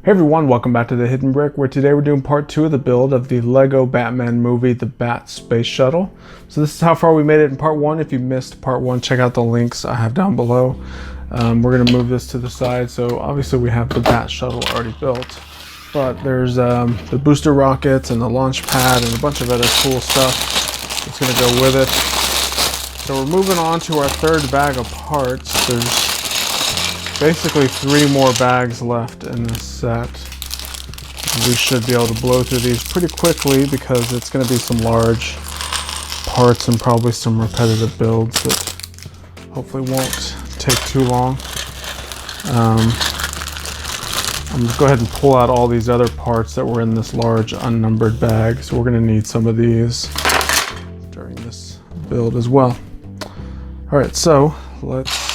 Hey everyone, welcome back to The Hidden Brick, where today we're doing part 2 of the build of the Lego Batman movie, The Bat Space Shuttle. So this is how far we made it in part 1. If you missed part 1, check out the links I have down below. We're going to move this to the side, so obviously we have the Bat Shuttle already built. But there's the booster rockets and the launch pad and a bunch of other cool stuff that's going to go with it. So we're moving on to our third bag of parts. There's basically 3 more bags left in this set. We should be able to blow through these pretty quickly because it's going to be some large parts and probably some repetitive builds that hopefully won't take too long. I'm going to go ahead and pull out all these other parts that were in this large unnumbered bag. So we're going to need some of these during this build as well. Alright, so let's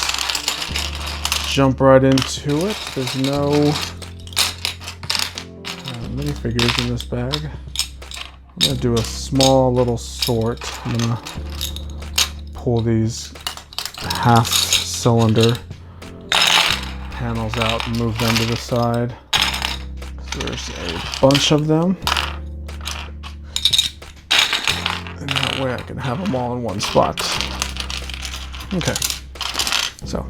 jump right into it. There's no minifigures in this bag. I'm going to do a small little sort. I'm going to pull these half cylinder panels out and move them to the side. There's a bunch of them. And that way I can have them all in one spot. Okay, so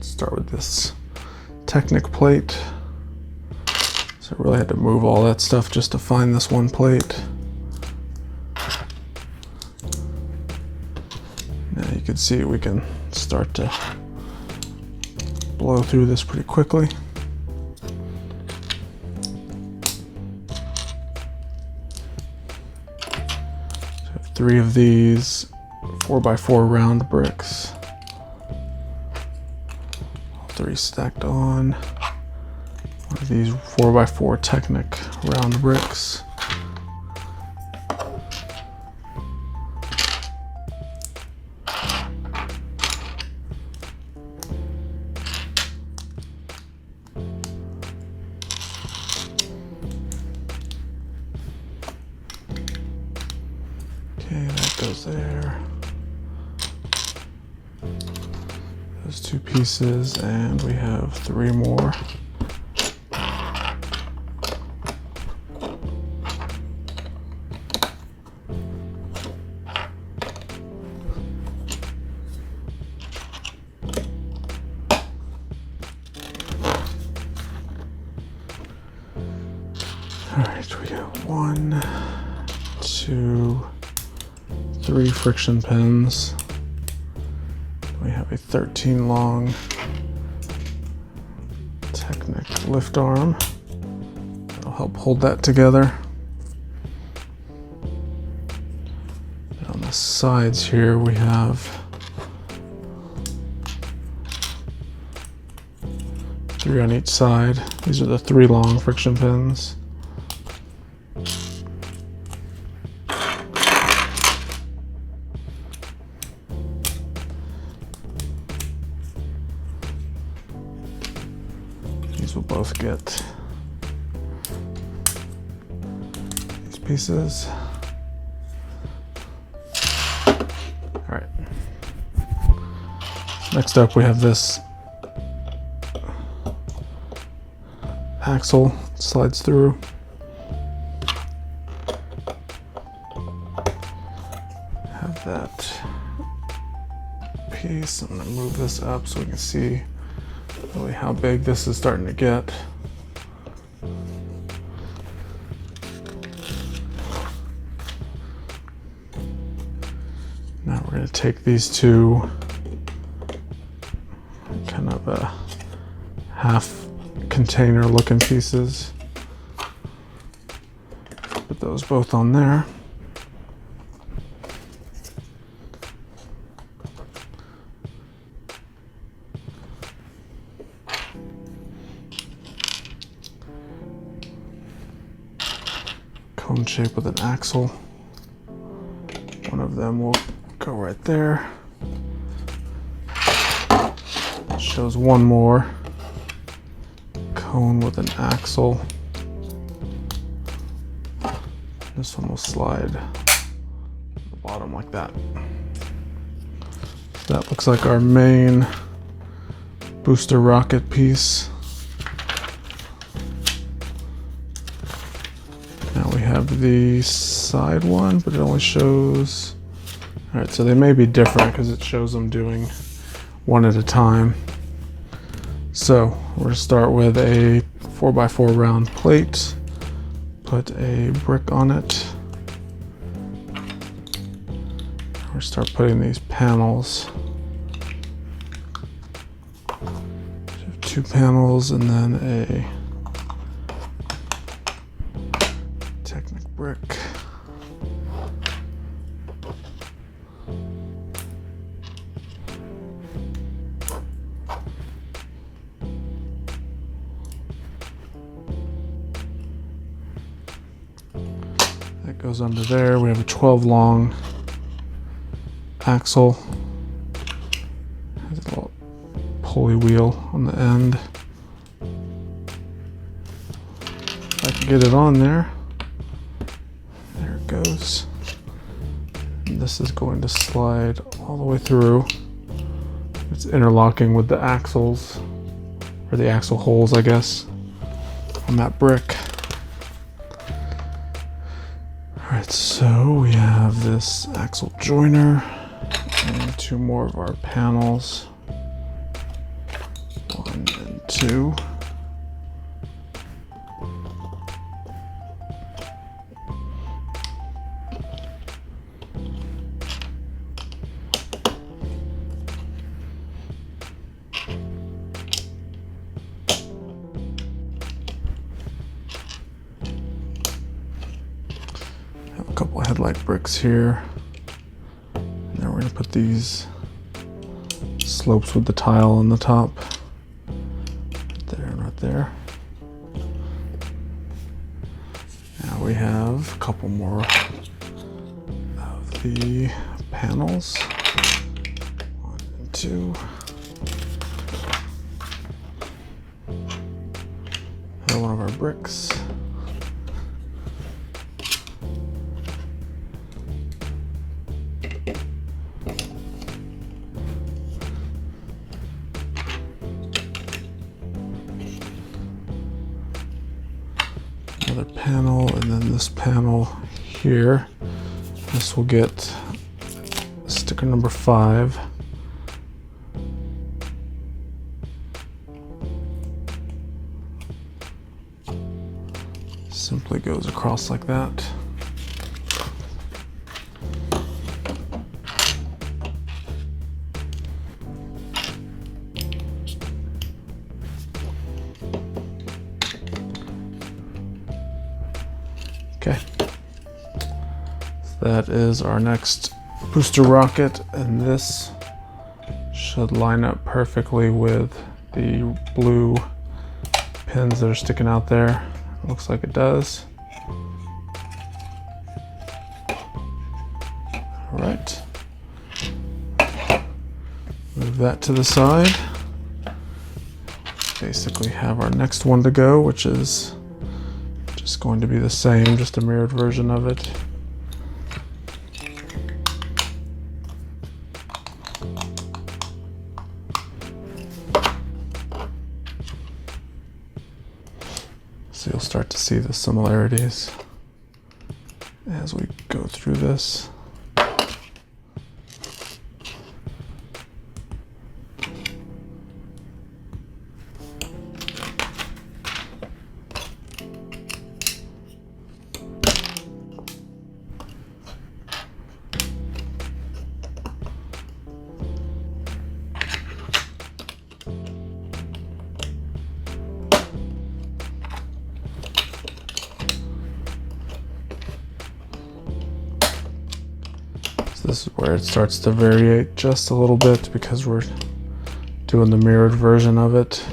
start with this Technic Plate. So I really had to move all that stuff just to find this one plate. Now you can see we can start to blow through this pretty quickly. So I have 3 of these 4x4 round bricks. 3 stacked on. One of these 4x4 Technic round bricks. Okay, that goes there. Those 2 pieces, and we have 3 more. Alright, we got 1, 2, 3 friction pins. We have a 13 long Technic lift arm. That'll help hold that together. And on the sides here we have 3 on each side. These are the 3 long friction pins. These will both get these pieces. All right. Next up, we have this axle slides through. Have that piece. I'm gonna move this up so we can see really how big this is starting to get. Now we're going to take these 2 kind of half container looking pieces, put those both on there. Cone shape with an axle. One of them will go right there. It shows 1 more cone with an axle. This one will slide to the bottom like that. That looks like our main booster rocket piece. the side one, but it only shows... Alright, so they may be different because it shows them doing one at a time. So we're going to start with a 4x4 round plate, put a brick on it. We're going to start putting these panels. 2 panels and then a Technic brick. That goes under there. We have a 12 long axle. Has a little pulley wheel on the end. If I can get it on there. There it goes. And this is going to slide all the way through. It's interlocking with the axles, or the axle holes, I guess, on that brick. Alright, so we have this axle joiner and 2 more of our panels. 1 and 2. Have a couple of headlight bricks here. And then we're going to put these slopes with the tile on the top. There. Now we have a couple more of the panels. 1 and 2. Another one of our bricks. Another panel, and then this panel here. This will get sticker number 5. Simply goes across like that. Okay, so that is our next booster rocket, and this should line up perfectly with the blue pins that are sticking out there. It looks like it does. All right, move that to the side. Basically have our next one to go, which is just going to be the same, just a mirrored version of it. So you'll start to see the similarities as we go through this. This is where it starts to variate just a little bit because we're doing the mirrored version of it.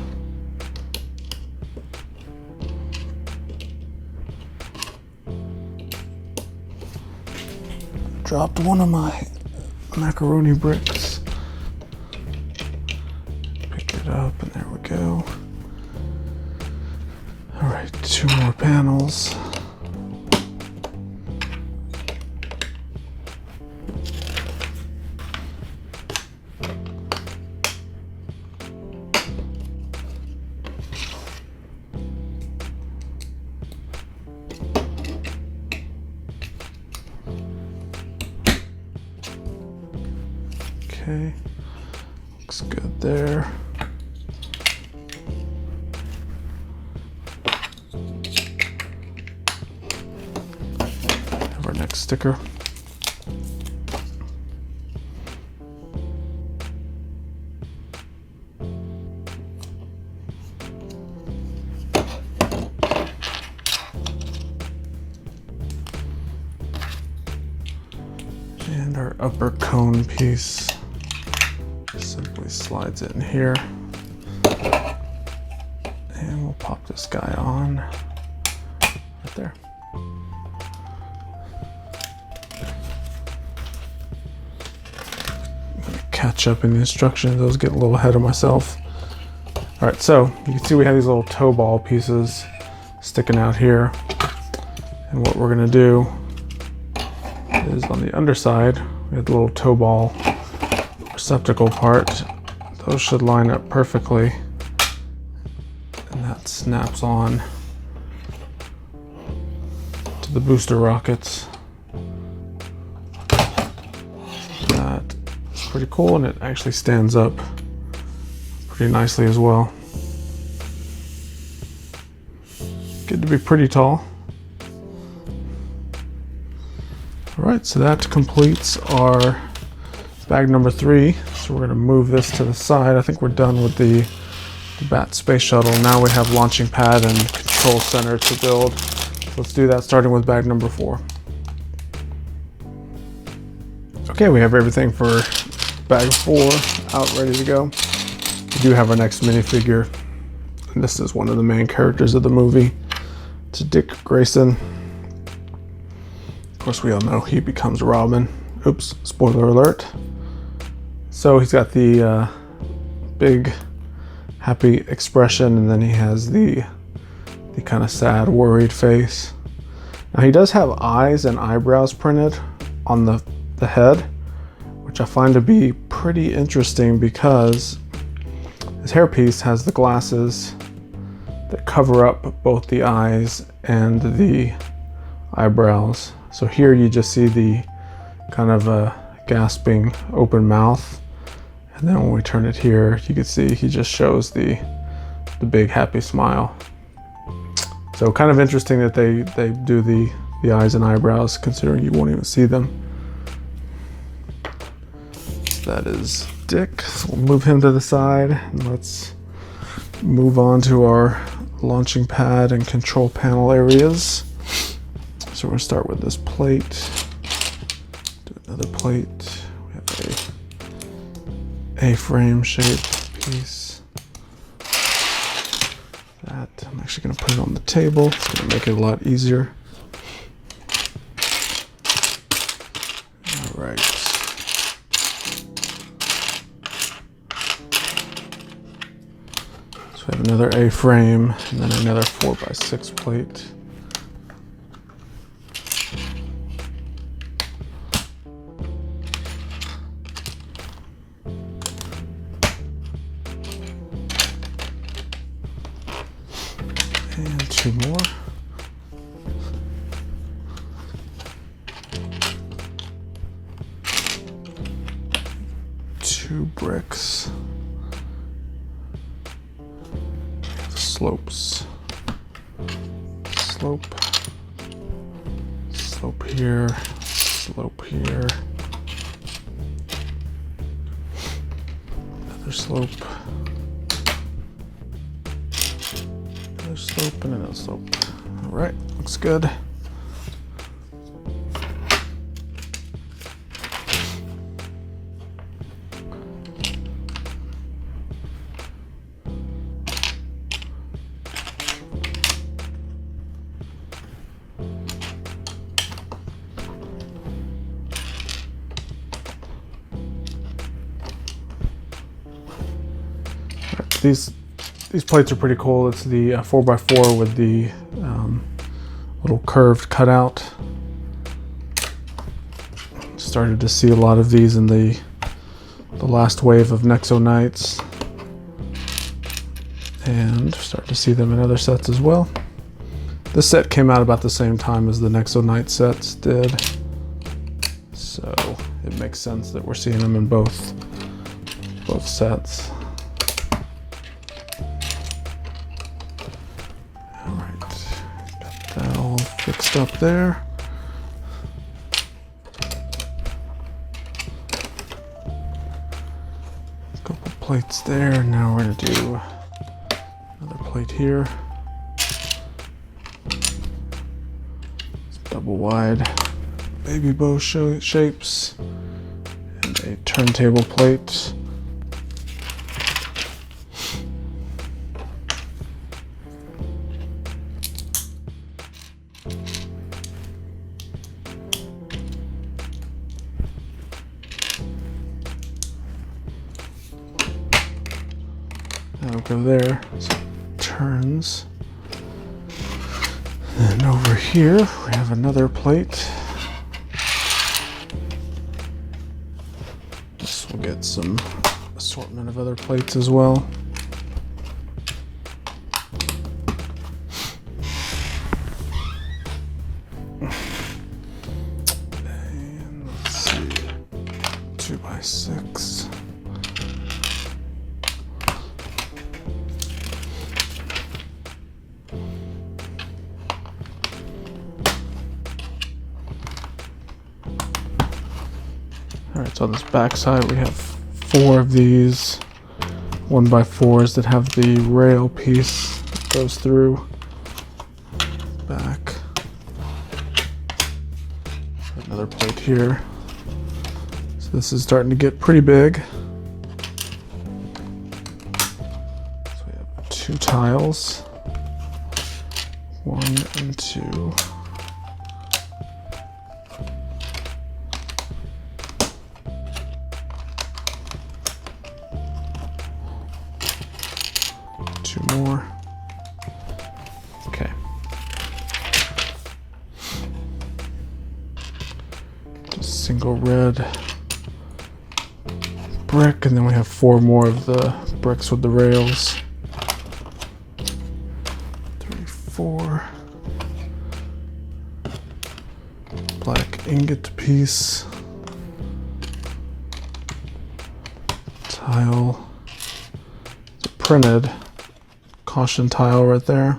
Dropped one of my macaroni bricks. Pick it up, and there we go. All right, 2 more panels. Okay, looks good there. Have our next sticker. And our upper cone piece simply slides in here. And we'll pop this guy on right there. I'm gonna catch up in the instructions. Those get a little ahead of myself. All right, so you can see we have these little toe ball pieces sticking out here. And what we're gonna do is on the underside, we have the little toe ball receptacle part. Those should line up perfectly. And that snaps on to the booster rockets. That is pretty cool, and it actually stands up pretty nicely as well. Get to be pretty tall. All right, so that completes our bag number 3. So we're gonna move this to the side. I think we're done with the Bat Space Shuttle. Now we have launching pad and control center to build. Let's do that, starting with bag number 4. Okay, we have everything for bag 4 out, ready to go. We do have our next minifigure. And this is one of the main characters of the movie. It's Dick Grayson. Of course, we all know he becomes Robin. Oops, spoiler alert. So he's got the big happy expression, and then he has the kind of sad, worried face. Now he does have eyes and eyebrows printed on the head, which I find to be pretty interesting because his hairpiece has the glasses that cover up both the eyes and the eyebrows. So here you just see the kind of a gasping open mouth, and then when we turn it here, you can see he just shows the big happy smile. So kind of interesting that they do the eyes and eyebrows, considering you won't even see them. That is Dick. So we'll move him to the side, and let's move on to our launching pad and control panel areas. So we're gonna start with this plate. Do another plate. We have a A-frame shaped piece. That I'm actually gonna put it on the table. It's gonna make it a lot easier. All right. So we have another A-frame and then another 4x6 plate. And 2 more. Two bricks. Slopes. Slope. Slope here. Slope here. Another slope. Another slope and another slope. All right, looks good. These plates are pretty cool. It's the 4x4 with the little curved cutout. Started to see a lot of these in the last wave of Nexo Knights, and start to see them in other sets as well. This set came out about the same time as the Nexo Knight sets did, so it makes sense that we're seeing them in both both sets. Alright, got that all fixed up there. Couple plates there. Now we're going to do another plate here. Double wide baby bow shapes and a turntable plate. That'll go there. So it turns. And over here we have another plate. This will get some assortment of other plates as well. And let's see, 2x6. Alright, so on this back side we have 4 of these 1x4s that have the rail piece that goes through back. Another plate here. So this is starting to get pretty big. So we have 2 tiles, 1 and 2. More. Okay. Just single red brick, and then we have 4 more of the bricks with the rails. 3, 4. Black ingot piece. Tile. It's printed. Caution tile right there.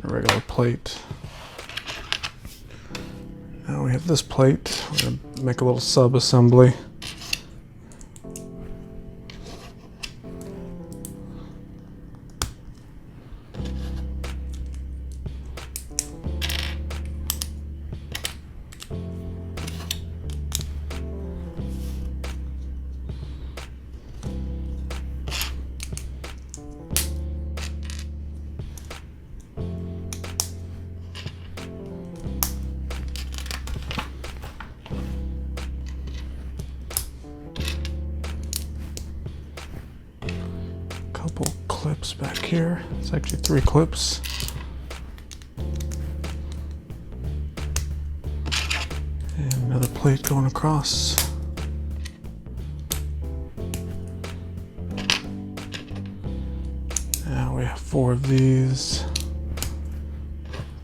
A regular plate. Now we have this plate. We're going to make a little sub-assembly. Couple clips back here. It's actually 3 clips. And another plate going across. Now we have 4 of these.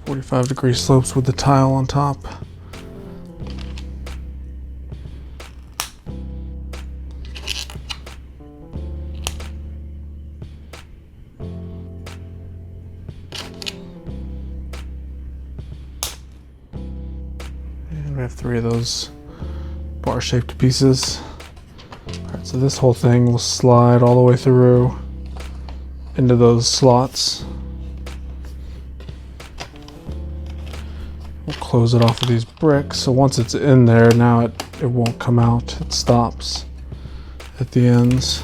45-degree slopes with the tile on top. We have 3 of those bar-shaped pieces. Alright, so this whole thing will slide all the way through into those slots. We'll close it off with these bricks, so once it's in there, now it won't come out. It stops at the ends.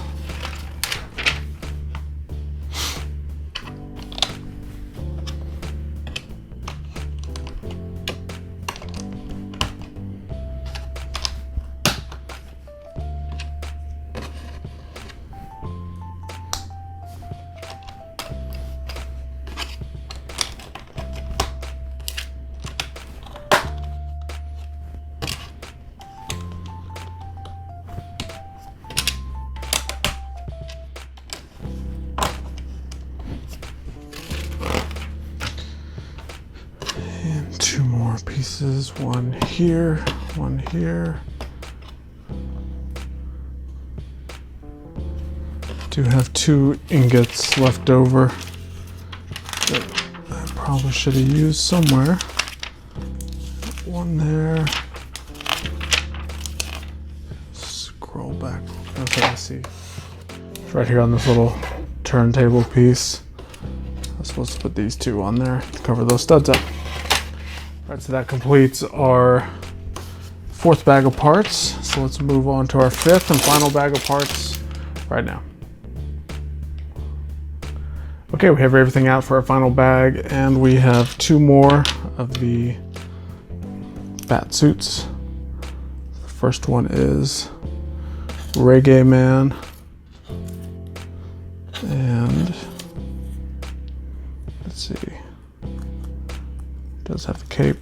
And 2 more pieces, one here, one here. do have 2 ingots left over that I probably should have used somewhere. 1 there. Scroll back. Okay, I see. It's right here on this little turntable piece. I was supposed to put these 2 on there to cover those studs up. Alright, so that completes our 4th bag of parts. So let's move on to our 5th and final bag of parts right now. Okay, we have everything out for our final bag, and we have 2 more of the bat suits. The first one is Reggae Man, and let's see, it does have a cape.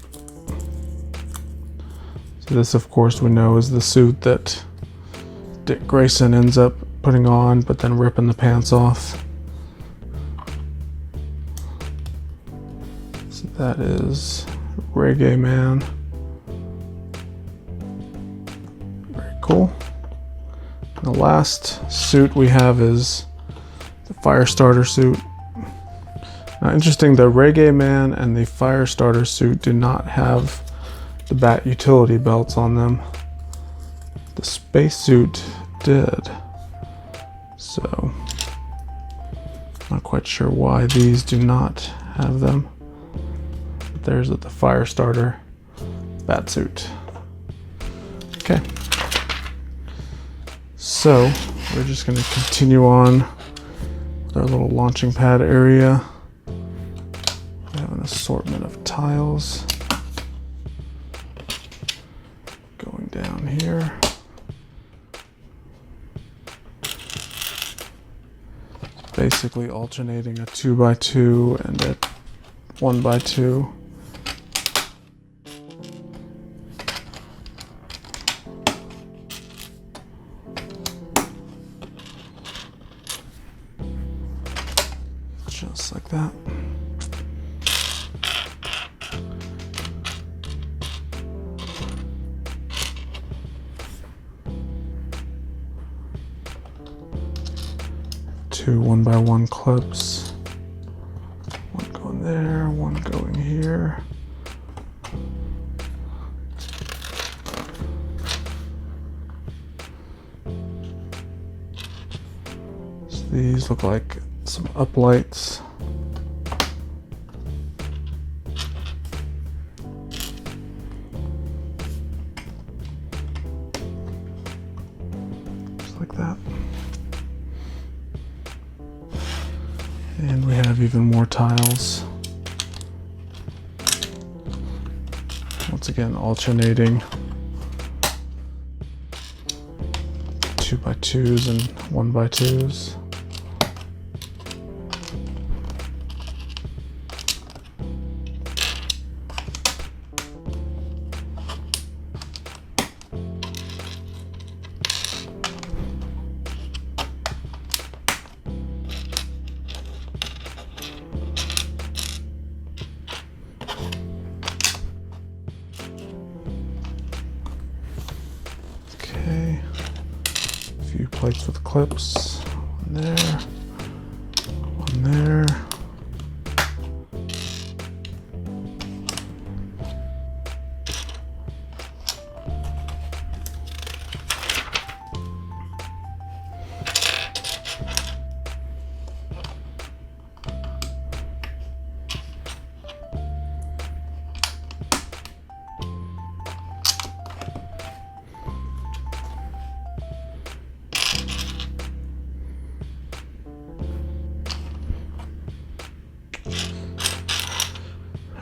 So this, of course, we know is the suit that Dick Grayson ends up putting on, but then ripping the pants off. So that is Reggae Man. Very cool. And the last suit we have is the Firestarter suit. Now, interesting, the Reggae Man and the Firestarter suit do not have the bat utility belts on them. The spacesuit did. So, not quite sure why these do not have them. But there's the Firestarter bat suit. Okay. So, we're just going to continue on with our little launching pad area. We have an assortment of tiles going down here. Basically alternating a 2x2 and a 1x2. Just like that. Two 1x1 clips. One going there, one going here. So these look like some uplights. Just like that. And we have even more tiles. Once again, alternating 2x2s and 1x2s. Okay, a few plates with clips, one there, one there.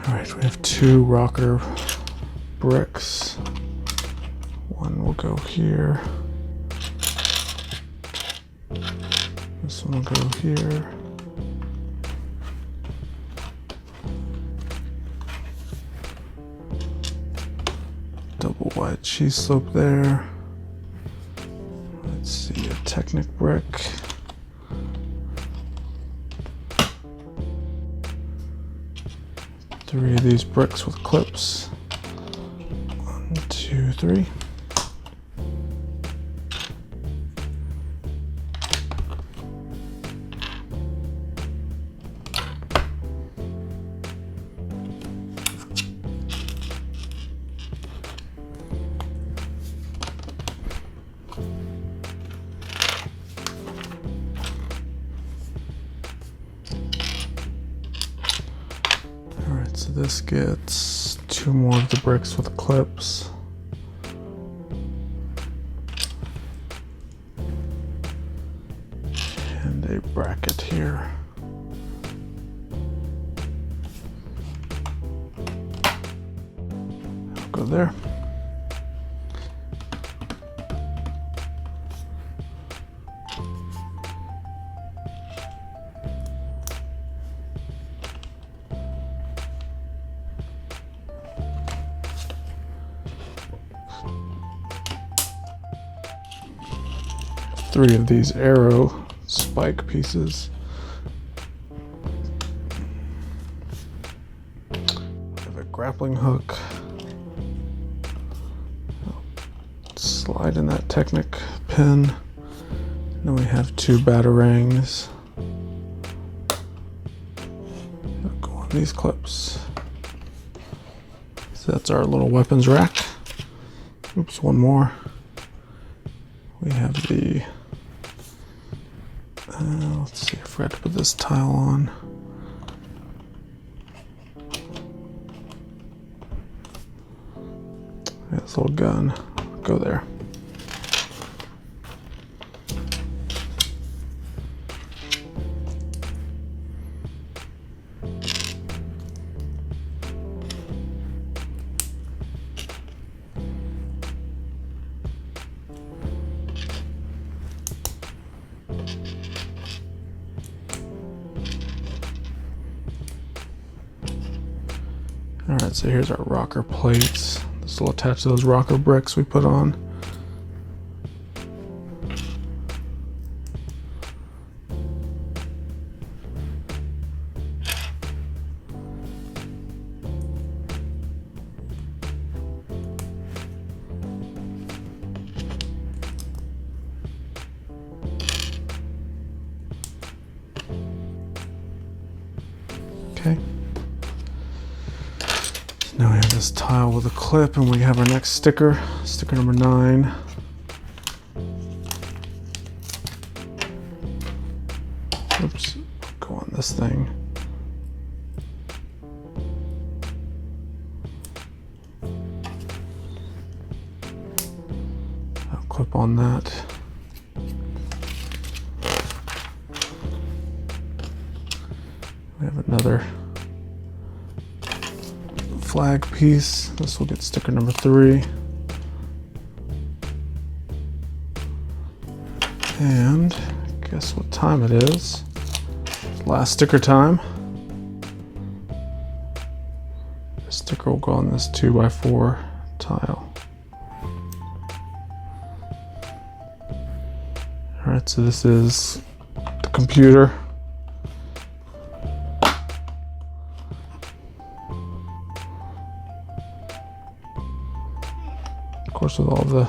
Alright, we have 2 rocker bricks. One will go here. This one will go here. Double wide cheese slope there. Let's see, a Technic brick. Three of these bricks with clips. 1, 2, 3. this gets 2 more of the bricks with clips. And a bracket here. I'll go there. Three of these arrow spike pieces. We have a grappling hook. Slide in that Technic pin. And then we have 2 batarangs. They'll go on these clips. So that's our little weapons rack. Oops, one more. We have the let's see, I forgot to put this tile on. This little gun, go there. Alright, so here's our rocker plates. This will attach to those rocker bricks we put on. Okay. Now we have this tile with a clip, and we have our next sticker, sticker number 9. Oops, go on this thing. I'll clip on that. We have another flag piece. This will get sticker number 3. And guess what time it is? Last sticker time. The sticker will go on this 2x4 tile. Alright, so this is the computer. Of course, with all the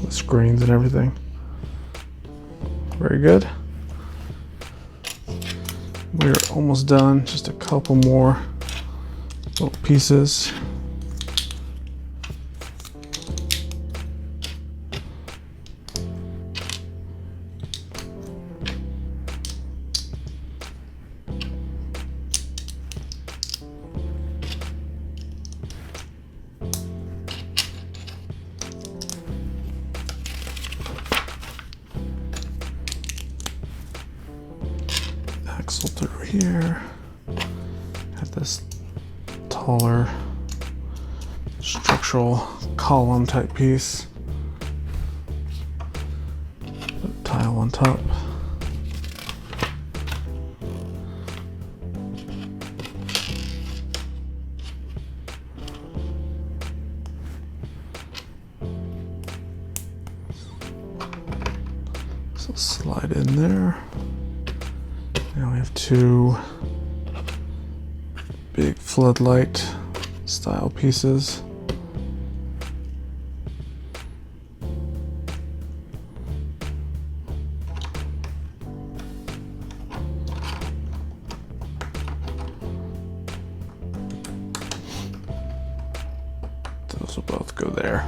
screens and everything. Very good. We're almost done. Just a couple more little pieces. Axle through here. Got this taller structural column type piece. Put a tile on top. So slide in there. Now we have 2 big floodlight style pieces. Those will both go there.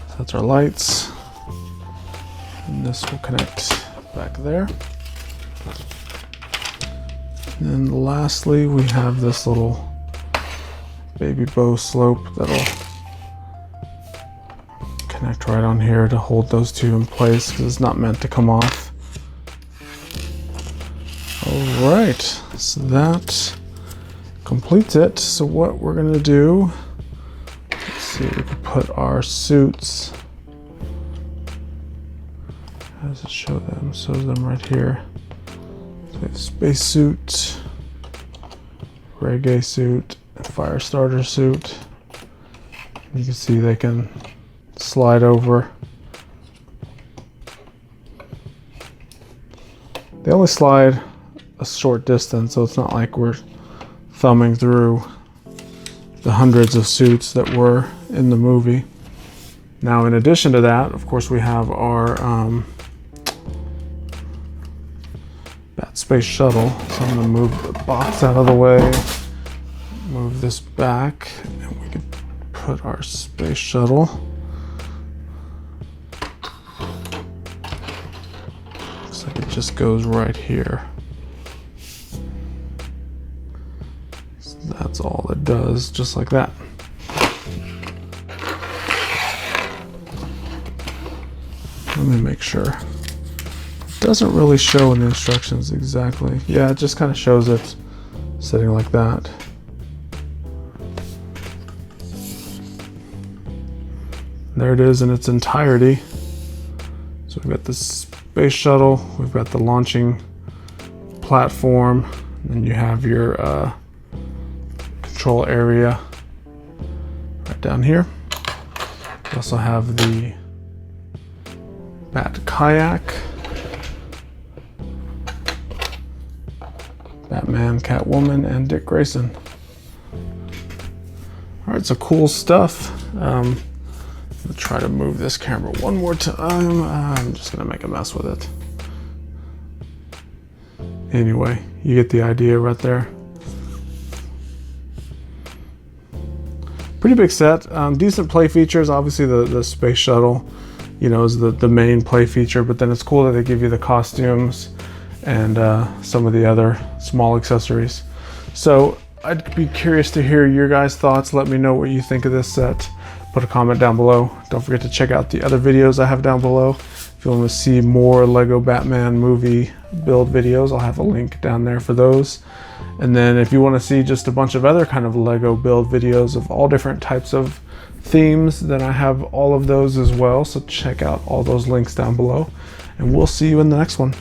So that's our lights. And this will connect back there. And then lastly, we have this little baby bow slope that'll connect right on here to hold those two in place because it's not meant to come off. All right, so that completes it. So what we're gonna do, let's see, we can put our suits. How does it show them? It shows them right here. So we have space suit, reggae suit, and fire starter suit. You can see they can slide over. They only slide a short distance, so it's not like we're thumbing through the hundreds of suits that were in the movie. Now, in addition to that, of course, we have our Bat Space Shuttle. So I'm gonna move the box out of the way, move this back, and we can put our Space Shuttle. Looks like it just goes right here. So that's all it does, just like that. Let me make sure. It doesn't really show in the instructions exactly. Yeah, it just kind of shows it sitting like that. There it is in its entirety. So we've got the space shuttle, we've got the launching platform, and then you have your control area right down here. You also have the Bat kayak, Batman, Catwoman, and Dick Grayson. All right, so cool stuff. I'm gonna try to move this camera one more time. I'm just gonna make a mess with it. Anyway, you get the idea right there. Pretty big set. Decent play features. Obviously the space shuttle, you know, is the main play feature, but then it's cool that they give you the costumes and some of the other small accessories. So I'd be curious to hear your guys' thoughts. Let me know what you think of this set. Put a comment down below. Don't forget to check out the other videos I have down below. If you want to see more Lego Batman movie build videos, I'll have a link down there for those. And then if you want to see just a bunch of other kind of Lego build videos of all different types of themes, then I have all of those as well. So check out all those links down below, and we'll see you in the next one.